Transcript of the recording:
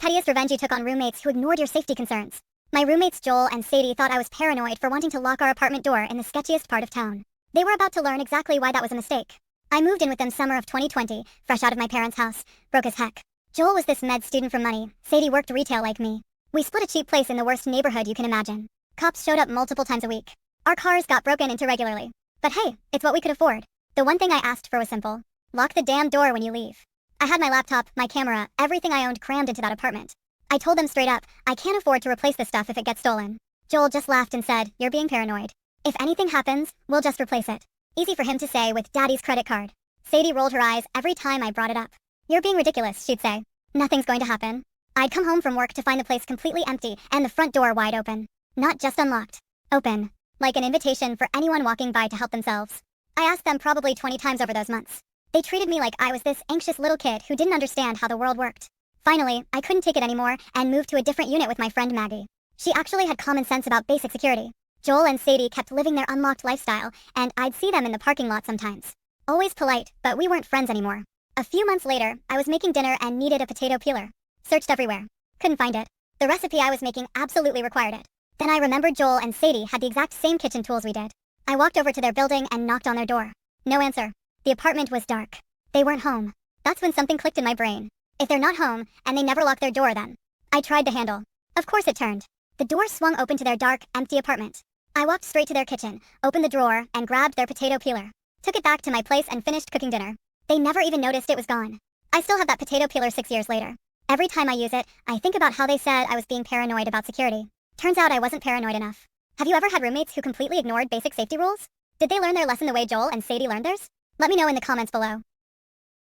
pettiest revenge you took on roommates who ignored your safety concerns. My roommates Joel and Sadie thought I was paranoid for wanting to lock our apartment door in the sketchiest part of town. They were about to learn exactly why that was a mistake. I moved in with them summer of 2020, fresh out of my parents' house, broke as heck. Joel was this med student from money, Sadie worked retail like me. We split a cheap place in the worst neighborhood you can imagine. Cops showed up multiple times a week. Our cars got broken into regularly. But hey, it's what we could afford. The one thing I asked for was simple. Lock the damn door when you leave. I had my laptop, my camera, everything I owned crammed into that apartment. I told them straight up, I can't afford to replace this stuff if it gets stolen. Joel just laughed and said, you're being paranoid. If anything happens, we'll just replace it. Easy for him to say with daddy's credit card. Sadie rolled her eyes every time I brought it up. You're being ridiculous, she'd say. Nothing's going to happen. I'd come home from work to find the place completely empty and the front door wide open. Not just unlocked. Open. Like an invitation for anyone walking by to help themselves. I asked them probably 20 times over those months. They treated me like I was this anxious little kid who didn't understand how the world worked. Finally, I couldn't take it anymore and moved to a different unit with my friend Maggie. She actually had common sense about basic security. Joel and Sadie kept living their unlocked lifestyle, and I'd see them in the parking lot sometimes. Always polite, but we weren't friends anymore. A few months later, I was making dinner and needed a potato peeler. Searched everywhere. Couldn't find it. The recipe I was making absolutely required it. Then I remembered Joel and Sadie had the exact same kitchen tools we did. I walked over to their building and knocked on their door. No answer. The apartment was dark. They weren't home. That's when something clicked in my brain. If they're not home, and they never lock their door then. I tried the handle. Of course it turned. The door swung open to their dark, empty apartment. I walked straight to their kitchen, opened the drawer, and grabbed their potato peeler. Took it back to my place and finished cooking dinner. They never even noticed it was gone. I still have that potato peeler 6 years later. Every time I use it, I think about how they said I was being paranoid about security. Turns out I wasn't paranoid enough. Have you ever had roommates who completely ignored basic safety rules? Did they learn their lesson the way Joel and Sadie learned theirs? Let me know in the comments below.